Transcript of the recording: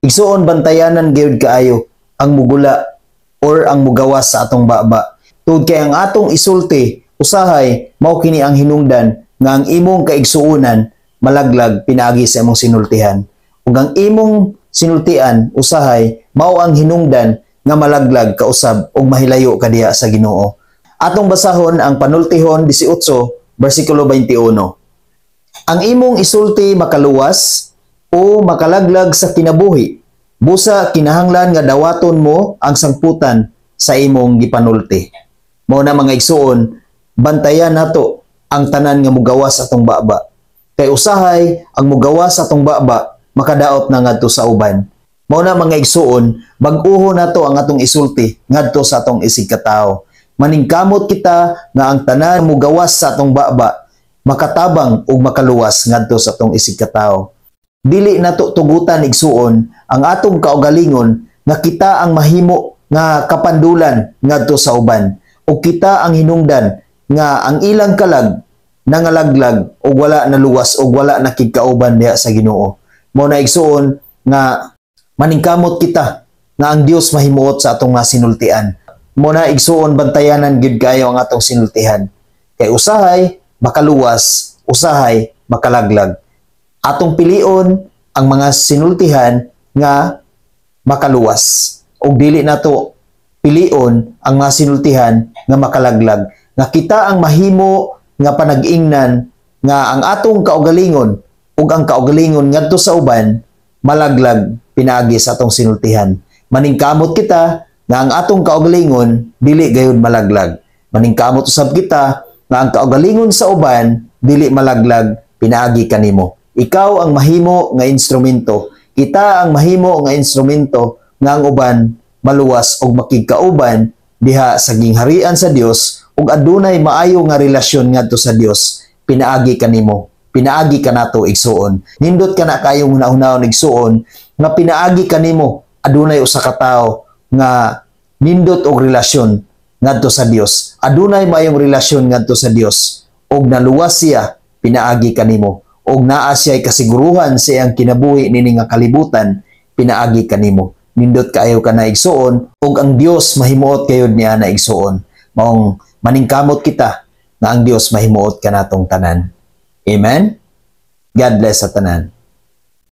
Igsuon bantayanan gyud kaayo ang mugula or ang mugawas sa atong baba. Tungod kay ang atong isulti usahay mao kini ang hinungdan nga ang imong kaigsuonan malaglag pinaagi sa imong sinultihan. Ug ang imong sinultian usahay mao ang hinungdan nga malaglag kausab og mahilayo ka diha sa Ginoo. Atong basahon ang Panultihon 18 bersikulo 21. Ang imong isulti makaluwas o makalaglag sa kinabuhi, busa kinahanglan nga dawaton mo ang sangputan sa imong gipanulti. Mao na mga igsuon, bantayan nato ang tanan nga mugawas atong baba. Kay usahay ang mugawas atong baba makadaot na ngadto sa uban. Mao na mga igsuon, bag-uho nato ang atong isulti ngadto sa atong isig katawo. Maningkamot kita nga ang tanan mugawas sa atong baba makatabang ug makaluwas ngadto sa atong isig katawo. Dili nato tugutan igsuon ang atong kaugalingon nga kita ang mahimo nga kapandulan ngadto sa uban o kita ang hinungdan nga ang ilang kalag nangalaglag o wala naluwas o wala nakigkauban diha sa Ginoo. Mao na igsuon nga maningkamot kita nga ang Dios mahimuot sa atong mga sinultian. Mao na igsuon bantayanan gyud kayo ang atong sinultihan. Kay usahay makaluwas, usahay makalaglag. Atong pilion ang mga sinultihan nga makaluwas. O dili nato pilion ang mga sinultihan nga makalaglag. Nga kita ang mahimo nga panag-ingnan nga ang atong kaugalingon ug ang kaugalingon ngadto sa uban malaglag pinaagi sa atong sinultihan. Maningkamot kita nga ang atong kaugalingon dili gayud malaglag. Maningkamot usab kita nga ang kaugalingon sa uban dili malaglag pinaagi kanimo. Ikaw ang mahimo nga instrumento. Kita ang mahimo nga instrumento nga ang uban maluwas og makigkauban diha sa gingharian sa Dios ug adunay maayo nga relasyon ngadto sa Dios. Pinaagi kanimo. Pinaagi kanato igsuon. Nindot kana kayong hunahunahon igsuon nga pinaagi kanimo adunay usa ka tawo nga nindot og relasyon ngadto sa Dios. Adunay maayong relasyon ngadto sa Dios og naluwas siya pinaagi kanimo. Og naa siya'y kasiguruhan sa iyang kinabuhi nini nga kalibutan pinaagi kanimo. Nindot kaayo ka na igsuon og ang Dios mahimuot kayod niya na igsuon. Maong maningkamot kita na ang Dios mahimuot kanatong tanan. Amen. God bless sa tanan.